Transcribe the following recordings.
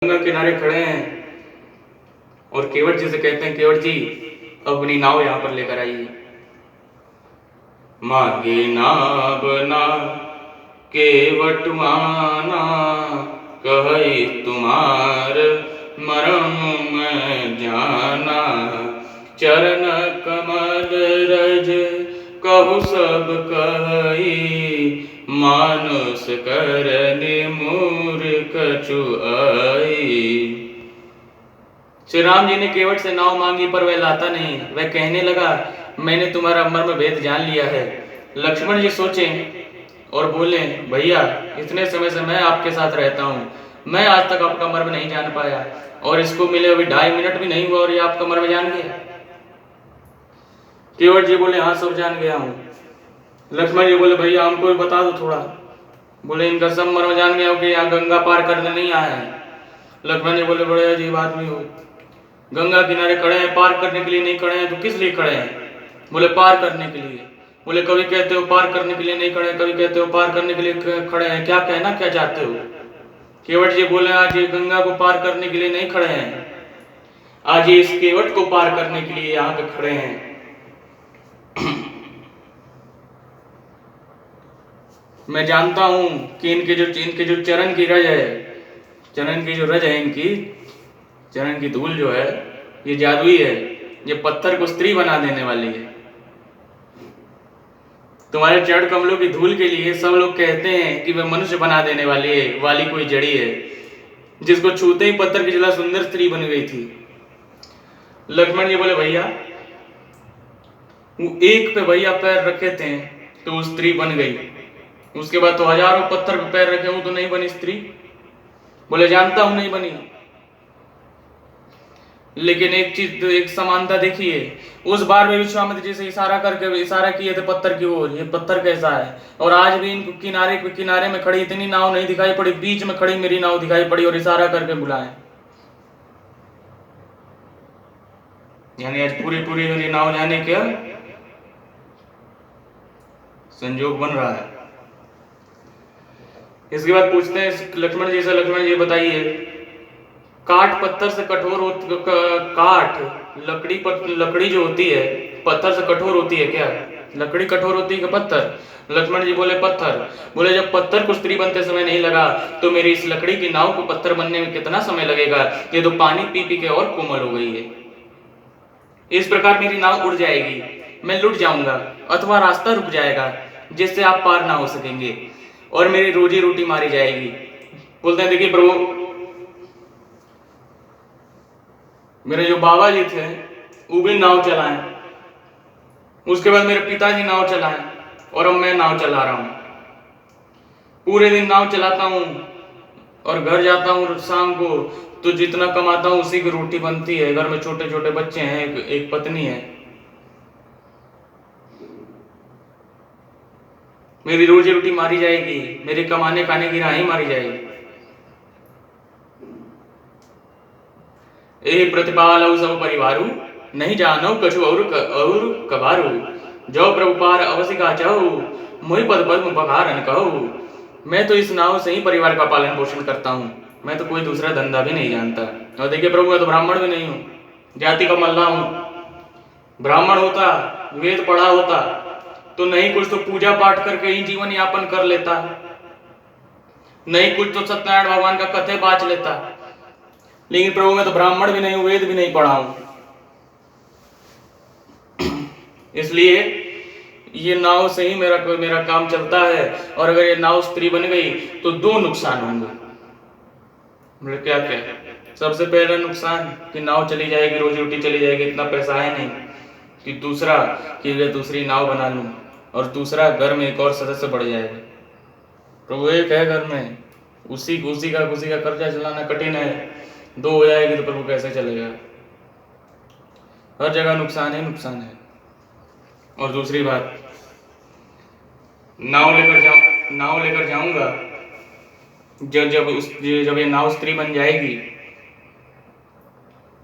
गंगा किनारे खड़े हैं और केवट जी से कहते हैं, केवट जी अपनी नाव यहाँ पर लेकर आइए। मागे नाव ना केवट आना, कहे तुम्हार मरम मैं जाना। चरण कमल रज कहु सब कही, मानुष करने मूर्ख कछु आई। श्री राम जी ने केवट से नाव मांगी पर वह लाता नहीं। वह कहने लगा, मैंने तुम्हारा मर्म भेद जान लिया है। लक्ष्मण जी सोचे और बोले, भैया इतने समय से मैं आपके साथ रहता हूँ, मैं आज तक आपका मर्म नहीं जान पाया, और इसको मिले अभी 2.5 मिनट भी नहीं हुआ और ये आपका मर्म जान गया। केवट जी बोले, हाँ सब जान गया हूँ। लक्ष्मण जी बोले, भैया हमको भी बता दो थोड़ा। बोले, इनका सब मर्म जान गया हो कि यहाँ गंगा पार करने नहीं आया है। लक्ष्मण जी बोले, बड़े अजीब आदमी हो, गंगा किनारे खड़े हैं, पार करने के लिए नहीं खड़े हैं तो किस लिए खड़े हैं? बोले, पार करने के लिए। बोले, कभी कहते हो पार करने के लिए नहीं खड़े, कभी कहते हो पार करने के लिए खड़े हैं, क्या कहना क्या चाहते हो? केवट जी बोले, आज ये गंगा को पार करने के लिए नहीं खड़े हैं, आज ये इस केवट को पार करने के लिए यहाँ पे खड़े हैं। मैं जानता हूं कि इनके जो चरण की रज है, चरण की जो रज है, इनकी चरण की धूल जो है, ये जादुई है, ये पत्थर को स्त्री बना देने वाली है। तुम्हारे चरण कमलों की धूल के लिए सब लोग कहते हैं कि वह मनुष्य बना देने वाली कोई जड़ी है, जिसको छूते ही पत्थर की जगह सुंदर स्त्री बन गई थी। लक्ष्मण जी बोले, भैया वो एक पे भैया पैर रखे थे तो वो स्त्री बन गई, उसके बाद तो हजारों पत्थर पे पैर रखे हूं तो नहीं बनी स्त्री। बोले, जानता हूं नहीं बनी, लेकिन एक चीज, एक समानता देखिए, उस बार में विश्वामित्र जी से इशारा किए थे पत्थर की ओर, ये पत्थर कैसा है? और आज भी इनको किनारे में खड़ी इतनी नाव नहीं दिखाई पड़ी, बीच में खड़ी मेरी नाव दिखाई पड़ी और इशारा करके बुलाए। यानी आज पूरी मेरी नाव जाने क्या संजोग बन रहा है। इसके बाद पूछते हैं लक्ष्मण जी से, लक्ष्मण जी बताइए, काट पत्थर से कठोर काट लकड़ी जो होती है पत्थर से कठोर होती है क्या? लकड़ी कठोर होती है कि पत्थर? लक्ष्मण जी बोले, पत्थर। बोले, जब पत्थर को स्त्री बनते समय नहीं लगा तो मेरी इस लकड़ी की नाव को पत्थर बनने में कितना समय लगेगा? ये तो पानी पी पी के और कोमल हो गई है। इस प्रकार मेरी नाव उड़ जाएगी, मैं लुट जाऊंगा अथवा रास्ता रुक जाएगा जिससे आप पार ना हो सकेंगे, और मेरी रोजी रोटी मारी जाएगी। बोलते हैं, देखिए प्रभु, मेरे जो बाबा जी थे वो भी नाव चलाएं, उसके बाद मेरे पिताजी नाव चलाएं, और अब मैं नाव चला रहा हूं। पूरे दिन नाव चलाता हूं और घर जाता हूं शाम को, तो जितना कमाता हूं उसी की रोटी बनती है। घर में छोटे छोटे बच्चे हैं, एक पत्नी है। मेरी रोजी रोटी मारी जाएगी, मेरे कमाने खाने की राही मारी जाएगी। ए प्रतिपालौ सब परिवारु, नहीं जानो कछु और कबारू। जो प्रभु पार अवश्य का चाहू, मोहि पद पद्म पखारन कहू। मैं तो इस नाव से ही परिवार का पालन पोषण करता हूँ, मैं तो कोई दूसरा धंधा भी नहीं जानता। और देखिए प्रभु, मैं तो ब्राह्मण भी नहीं हूँ, जाति का मल्ला हूँ। ब्राह्मण होता, वेद पढ़ा होता तो नहीं कुछ तो पूजा पाठ करके ही जीवन यापन कर लेता, नहीं कुछ तो सत्यनारायण भगवान का कथे बाच लेता। लेकिन प्रभु, मैं तो ब्राह्मण भी नहीं हूं, वेद भी नहीं पढ़ा हूं, इसलिए ये नाव से ही मेरा काम चलता है। और अगर ये नाव स्त्री बन गई तो 2 नुकसान होंगे। बोले, क्या क्या? सबसे पहला नुकसान कि नाव चली जाएगी, रोजी रोटी चली जाएगी, इतना पैसा है नहीं। कि दूसरा कि मैं दूसरी नाव बना लूं, और दूसरा घर में एक और सदस्य बढ़ जाएगा। प्रभु, एक है घर में, उसी का कर्जा चलाना कठिन है, 2 हो जाएगी तो प्रभु कैसे चलेगा? हर जगह नुकसान ही नुकसान है। और दूसरी बात, नाव लेकर जाऊंगा, जब ये नाव स्त्री बन जाएगी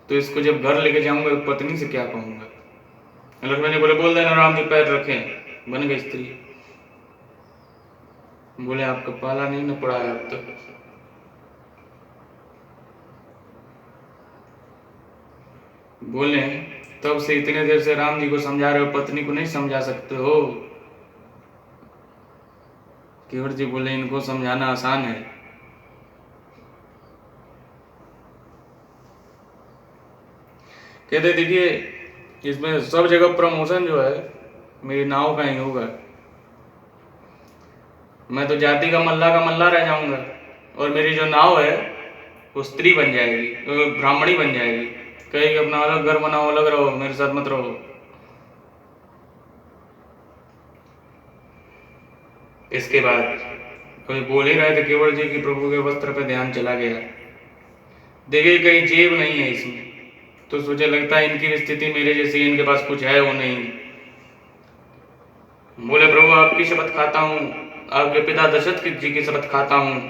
तो इसको जब घर लेके जाऊंगा तो पत्नी से क्या कहूंगा? लक्ष्मण जी बोले, बोल देना राम जी पैर रखें, बन गई स्त्री। बोले, आपका पाला नहीं न पड़ा है अब तक। बोले तब से इतने देर से राम जी को समझा रहे हो, पत्नी को नहीं समझा सकते हो? केवट जी बोले इनको समझाना आसान है। कहते देखिए इसमें सब जगह प्रमोशन जो है मेरी नाव का ही होगा। मैं तो जाति का मल्ला रह जाऊंगा और मेरी जो नाव है वो स्त्री बन जाएगी, ब्राह्मणी बन जाएगी। कहेगी अपना अलग घर बनाओ, अलग रहो, मेरे साथ मत रहो। इसके बाद कोई बोल ही रहे थे केवल जी की प्रभु के वस्त्र पे ध्यान चला गया। देखिए कहीं जेब नहीं है इसमें, तो सोचे लगता है इनकी स्थिति मेरे जैसी, इनके पास कुछ है वो नहीं। बोले प्रभु आपकी शपथ खाता हूँ, आपके पिता दशरथ जी की शपथ खाता हूँ,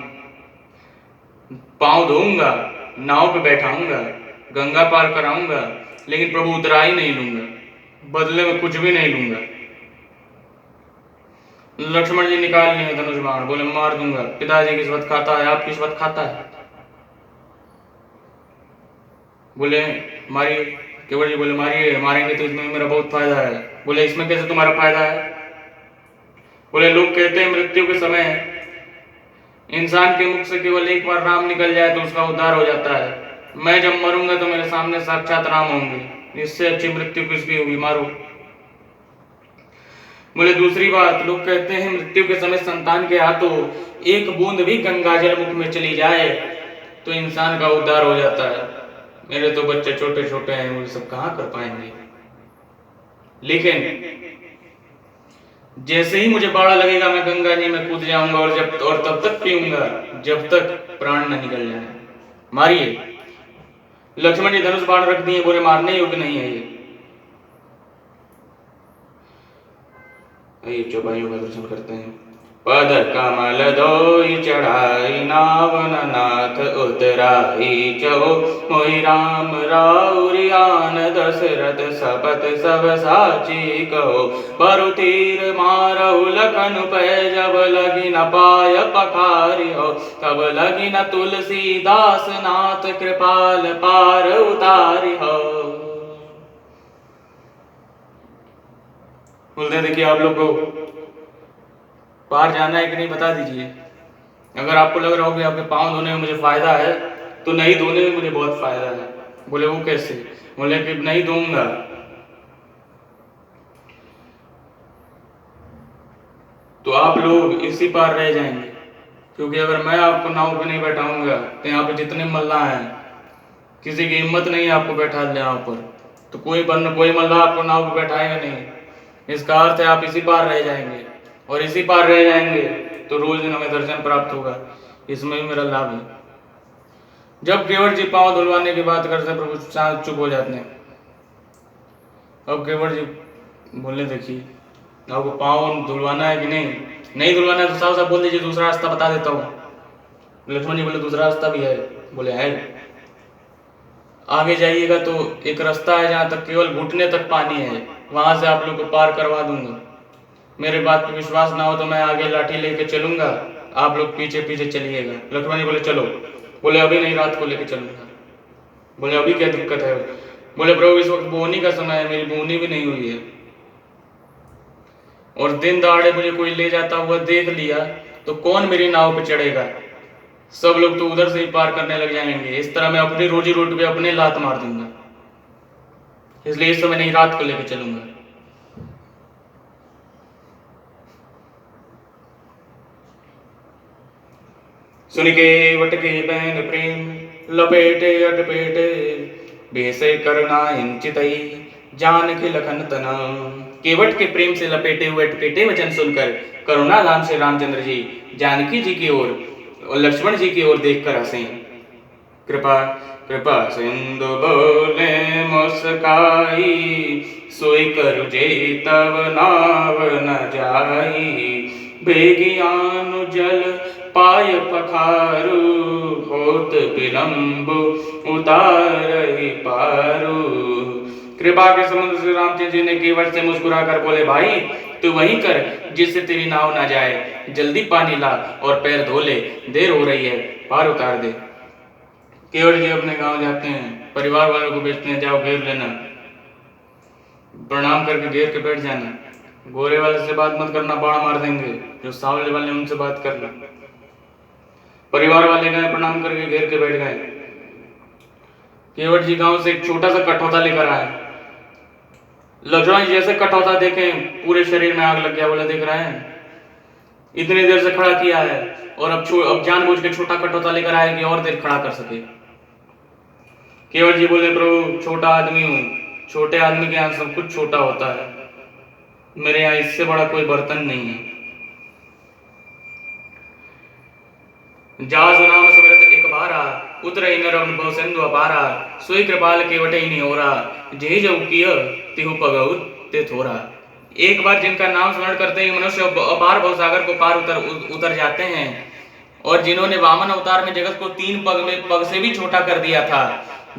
पांव धोऊंगा, नाव पे बैठाऊंगा, गंगा पार कराऊंगा, लेकिन प्रभु उतरा ही नहीं लूंगा, बदले में कुछ भी नहीं लूंगा। लक्ष्मण जी निकाल लिए धनुष बाण, बोले मार दूंगा। पिताजी की शपथ खाता है, आपकी शपथ खाता है? बोले मारिए। केवल जी बोले मारिए, मारेंगे तो इसमें मेरा बहुत फायदा है। बोले इसमें कैसे तुम्हारा फायदा है? बोले लोग कहते हैं मृत्यु के समय इंसान के मुख से केवल एक बार राम निकल जाए तो उसका उद्धार हो जाता है। मैं जब मरूंगा तो मेरे सामने साक्षात राम होंगे, इससे अच्छी मृत्यु किसकी होगी, मारो। बोले दूसरी बात, लोग कहते हैं मृत्यु के समय संतान के हाथों एक बूंद भी गंगाजल मुख में चली जाए तो इंसान का उद्धार हो जाता है। मेरे तो बच्चे छोटे छोटे हैं, वो सब कहाँ कर पाएंगे। लेकिन जैसे ही मुझे बाड़ा लगेगा मैं गंगा जी में कूद जाऊंगा और तब तक पीऊंगा जब तक प्राण न निकल जाए। मारिए। लक्ष्मण जी धनुष बाण रख दिए, बोले मारने योग्य नहीं है ये। चौपाइयों का दर्शन करते हैं। पद कमल दोई चढ़ाई, नावन नाथ उतराई चहो, मोहि राम राउरियान दशरथ सपत सब साची कहो। परु तीर मारहु लखन पै, जब लगी न पाय पखारी हो, तब लगी न तुलसीदास नाथ कृपाल पार उतारी हो। बोलते देखिए आप लोग को पार जाना है कि नहीं बता दीजिए। अगर आपको लग रहा हो कि आपके पाँव धोने में मुझे फायदा है तो नहीं धोने में मुझे बहुत फायदा है। बोले वो कैसे? बोले कि नहीं धोऊंगा तो आप लोग इसी पार रह जाएंगे, क्योंकि अगर मैं आपको नाव पे नहीं बैठाऊंगा तो यहाँ पे जितने मल्लाह हैं किसी की हिम्मत नहीं है आपको बैठा ले यहाँ पर, तो कोई मल्लाह आपको नाव पे बैठाएगा नहीं। इसका अर्थ है आप इसी पार रह जाएंगे, और इसी पार रह जाएंगे तो रोज दिन हमें दर्शन प्राप्त होगा। इसमें भी मेरा लाभ है। जब केवट जी पांव धुलवाने की बात करते हैं प्रभु शांत चुप हो जाते हैं। अब केवट जी बोलने देखिए आपको पांव धुलवाना है कि नहीं धुलवाना है तो साफ साफ बोल दीजिए, दूसरा रास्ता बता देता हूँ। लक्ष्मण जी बोले दूसरा रास्ता भी है? बोले है। आगे जाइएगा तो एक रास्ता है जहाँ तक केवल घुटने तक पानी है, वहां से आप लोग को पार करवा दूंगा। मेरे बात पे विश्वास ना हो तो मैं आगे लाठी लेके चलूंगा, आप लोग पीछे पीछे चलिएगा। लक्ष्मण जी बोले चलो। बोले अभी नहीं, रात को लेके चलूंगा। बोले अभी क्या दिक्कत है? बोले प्रभु इस वक्त बोनी का समय है, मेरी बोनी भी नहीं हुई है, और दिन दहाड़े मुझे कोई ले जाता हुआ देख लिया तो कौन मेरी नाव पे चढ़ेगा? सब लोग तो उधर से ही पार करने लग जाएंगे। इस तरह मैं अपनी रोजी रोटी पे अपने लात मार दूंगा, इसलिए इस समय नहीं, रात को लेके चलूंगा। सुन के वटके बहन प्रेम, लपेटे अटपेटे, बेसे करना इंचितई, जानकी लखन तना। केवट के प्रेम से लपेटे हुए अटपेटे वचन सुनकर करुणा धाम से रामचंद्र जी जानकी जी की ओर और लक्ष्मण जी की ओर देखकर हंसे। कृपा कृपा सिंधु बोले मुस्काई, सोई करु जे तब नाव न जाई, बेगियानु जल पाय पखारू, होत विलंब उतारहि पारू। कृपा के समुद्र श्री रामचंद्र जी ने केवट से मुस्कुराकर बोले भाई तू वहीं कर जिससे तेरी नाव ना जाए, जल्दी पानी ला और पैर धो ले, देर हो रही है, पार उतार दे। केवट जी अपने गांव जाते हैं, परिवार वालों को भेजते हैं, जाओ घेर लेना, प्रणाम करके घेर के बैठ जाना, गोरे वाले से बात मत करना, बाण मार देंगे, जो सांवले वाले उनसे बात करना। परिवार वाले गए, प्रणाम करके घेर के बैठ गए। केवट जी गांव से एक छोटा सा कठौता लेकर आए। लक्ष्मण जी जैसे कठौता देखे पूरे शरीर में आग लग गया। बोले देख रहे हैं इतनी देर से खड़ा किया है और अब जानबूझ के छोटा कटौता लेकर आए कि और देर खड़ा कर सके। केवट जी बोले प्रभु छोटा आदमी हूं, छोटे आदमी के यहाँ सब कुछ छोटा होता है, मेरे यहाँ इससे बड़ा कोई बर्तन नहीं है। जास नाम सुमिरत एक बारा, उतरई नर अनुभव सिंधु अपारा, सोई कृपाल केवटई निहोरा, जेहि जऊ किय तिहु पगउ ते थोरा। एक बार जिनका नाम स्मरण करते ही मनुष्य अपार भवसागर को पार उतर जाते हैं, और जिन्होंने वामन अवतार में जगत को 3 पग से भी छोटा कर दिया था,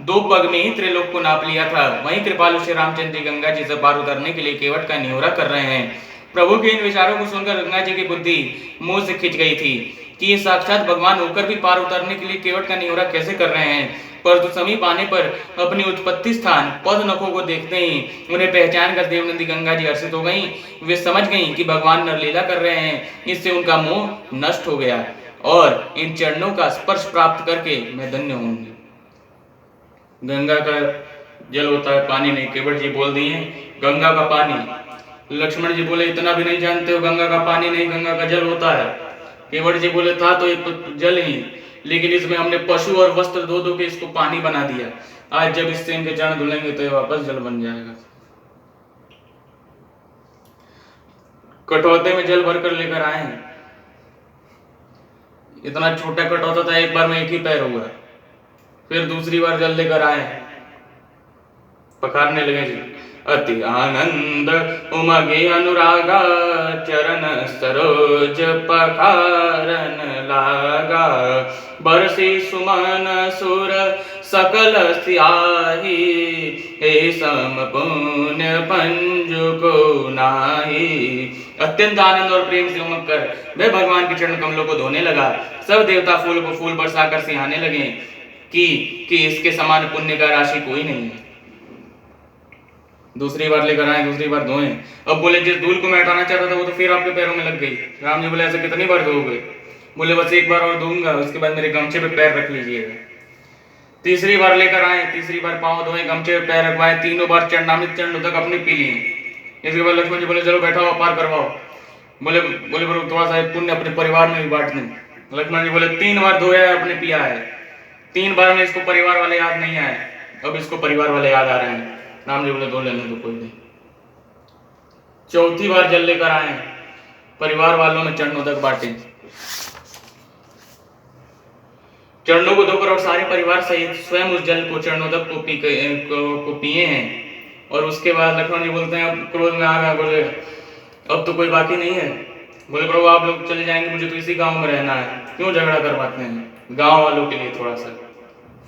2 पग में ही त्रिलोक को नाप लिया था, वहीं कृपालु श्री रामचंद्र जी गंगा जी से पार उतरने के लिए केवट का निहोरा कर रहे हैं। प्रभु के इन विचारों को सुनकर गंगा जी की बुद्धि मुंह से खिंच गई थी कि ये साक्षात भगवान होकर भी पार उतरने के लिए केवट का निहोरा कैसे कर रहे हैं। परंतु समीप आने पर अपनी उत्पत्ति स्थान पद नखों को देखते ही उन्हें पहचान कर देवनंदी गंगा जी हर्षित हो गईं। वे समझ गईं कि भगवान नरलीला कर रहे हैं, इससे उनका मोह नष्ट हो गया और इन चरणों का स्पर्श प्राप्त करके मैं धन्य होंगी। गंगा का जल होता है, पानी नहीं। केवट जी बोल दिए गंगा का पानी। लक्ष्मण जी बोले इतना भी नहीं जानते हो, गंगा का पानी नहीं, गंगा का जल होता है। केवट जी बोले था तो एक जल ही, लेकिन इसमें हमने पशु और वस्त्र धो धो के इसको पानी बना दिया। आज जब इससे इनके चरण धुलेंगे तो ये वापस जल बन जाएगा। कटौते में जल भर कर लेकर आए हैं। इतना छोटा कटौता था, एक बार में एक ही पैर हुआ। फिर दूसरी बार जल लेकर आए, पखारने लगे जी। अति आनंद उमगे अनुरागा, चरण सरोज पखारन लागा, बरसी सुमन सुर सकल सियाही, हे सम पुण्य पंजु को नाही। अत्यंत आनंद और प्रेम से उमग कर वह भगवान के चरण कमलों को धोने लगा। सब देवता फूल को फूल बरसाकर सिहाने लगे कि इसके समान पुण्य का राशि कोई नहीं है। दूसरी बार लेकर आए, दूसरी बार धोए। अब बोले जिस धूल को मैं हटाना चाहता था वो तो फिर आपके पैरों में लग गई। राम जी बोले ऐसे कितनी बार धोगे? बोले बस एक बार और धोऊंगा, उसके बाद मेरे गमछे पे पैर रख लीजिएगा। तीसरी बार लेकर आए, तीसरी बार पांव धोए, गमछे पे पैर रखवाए, तीनों बार चरणामृत चरण तक अपने पी लिए। इसके बाद लक्ष्मण जी बोले चलो बैठाओ, पार करवाओ। बोले प्रभु थोड़ा सा पुण्य अपने परिवार में भी बांट दें। लक्ष्मण जी बोले 3 बार धोया है, अपने पिया है, 3 बार में इसको परिवार वाले याद नहीं आए, अब इसको परिवार वाले याद आ रहे हैं। राम जी बोले दो लेने तो कोई नहीं। चौथी बार जल लेकर आए, परिवार वालों में चरणों तक बांटे। चरणों को धोकर और सारे परिवार सहित स्वयं उस जल को चरणों तक को पिए हैं। और उसके बाद लक्ष्मण जी बोलते हैं, अब क्रोध में आ गया, बोले अब तो कोई बाकी नहीं है। बोले प्रभु आप लोग चले जाएंगे, मुझे तो इसी गांव में रहना है, क्यों झगड़ा करवाते हैं? गांव वालों के लिए थोड़ा सा।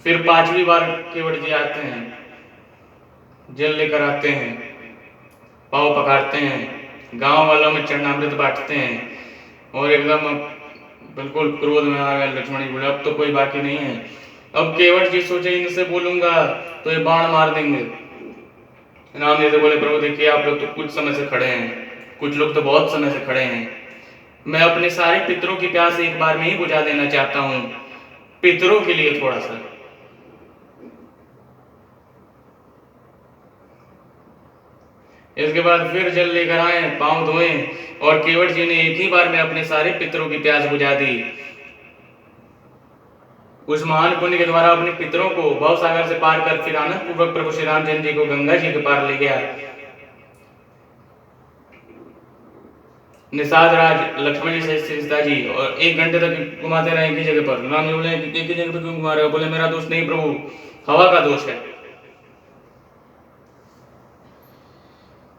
फिर 5वीं बार केवट जी आते हैं, जल लेकर आते हैं, पाँव पखारते हैं, गांव वालों में चरणामृत बांटते हैं और एकदम बिल्कुल क्रोध में आ गए। लक्ष्मण जी बोले अब तो कोई बाकी नहीं है। अब केवट जी सोचे इनसे बोलूंगा तो ये बाण मार देंगे। राम जी से बोले प्रभु देखिए आप लोग तो कुछ समय से खड़े हैं, कुछ लोग तो बहुत समय से खड़े हैं, मैं अपने सारे पितरों की प्यास एक बार में ही बुझा देना चाहता हूँ, पितरों के लिए थोड़ा सा। इसके बाद फिर जल लेकर आए, पांव धोए और केवट जी ने एक ही बार में अपने सारे पितरों की प्यास बुझा दी। उस महान पुण्य के द्वारा अपने पितरों को भव सागर से पार कर फिर आनंद पूर्वक प्रभु श्री रामचंद्र जी को गंगा जी के पार ले गया। निषाद राज लक्ष्मण जी से सीता जी और 1 घंटे तक घुमाते रहे एक ही जगह पर। राम जी बोले एक ही जगह पर क्यों घुमा रहे हो? बोले मेरा दोष नहीं प्रभु, हवा का दोष है।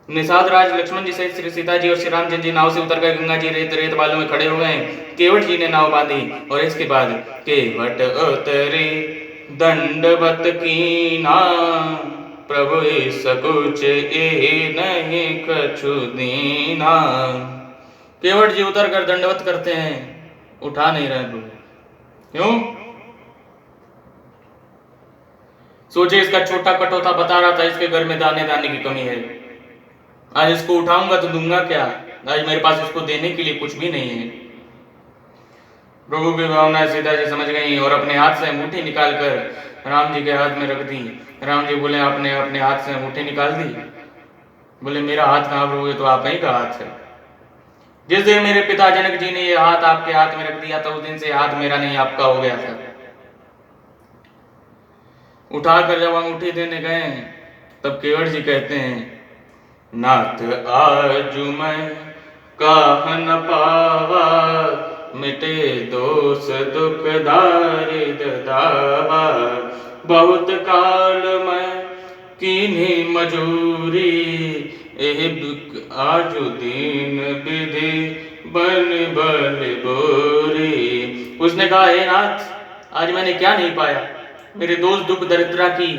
निषाद राज लक्ष्मण जी सहित श्री सीता जी और श्री रामचंद्र जी नाव से उतरकर गंगा जी रेत बालों में खड़े हो गए। केवट जी ने नाव बांधी और इसके बाद केवट उतरे दंडवत कीना, प्रभु सकुच ए नहीं कछु दीना। केवट जी उतर कर दंडवत करते हैं, उठा नहीं रहे प्रभु। क्यों? सोचे इसका छोटा कटोता बता रहा था इसके घर में दाने दाने की कमी है। आज इसको उठाऊंगा तो दूंगा क्या? आज मेरे पास इसको देने के लिए कुछ भी नहीं है। प्रभु की भावना सीता जी समझ गई और अपने हाथ से अंगूठी निकाल कर राम जी के हाथ में रख दी। राम जी बोले आपने अपने हाथ से अंगूठी निकाल दी? बोले मेरा हाथ कहाँ प्रभु, ये तो आप ही का हाथ है। जिस दिन मेरे पिता जनक जी ने ये हाथ आपके हाथ में रख दिया था उस दिन से हाथ मेरा नहीं आपका हो गया था। उठाकर जब अंगूठी देने गए तब केवट जी कहते हैं नाथ आज मैं काह न पावा, मिटे दोष दुख दारिद दावा, बहुत काल मैं कीन्ही मजूरी, एह आजु दीन विधि बन बल बोरी। उसने कहा हे नाथ आज मैंने क्या नहीं पाया, मेरे दोस्त दुख दरिद्रा की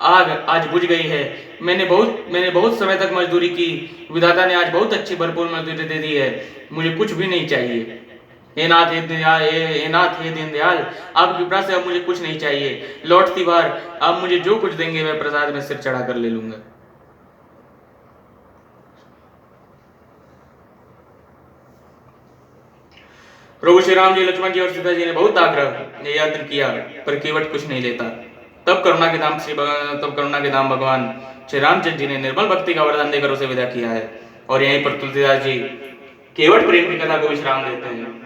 आग आज बुझ गई है। मैंने बहुत समय तक मजदूरी की, विधाता ने आज बहुत अच्छी भरपूर मजदूरी दे दी है, मुझे कुछ भी नहीं चाहिए। हे नाथ हे दीनदयाल आपकी कृपा से अब मुझे कुछ नहीं चाहिए। लौटती बार आप मुझे जो कुछ देंगे मैं प्रसाद में सिर चढ़ा कर ले लूंगा। प्रभु श्री राम जी, लक्ष्मण जी और सीता जी ने बहुत आग्रह यत्न किया पर केवट कुछ नहीं लेता। तब करुणा के धाम भगवान श्री रामचंद्र जी ने निर्मल भक्ति का वरदान देकर उसे विदा किया है। और यहीं पर तुलसीदास जी केवट प्रेम की कथा को विश्राम देते हैं।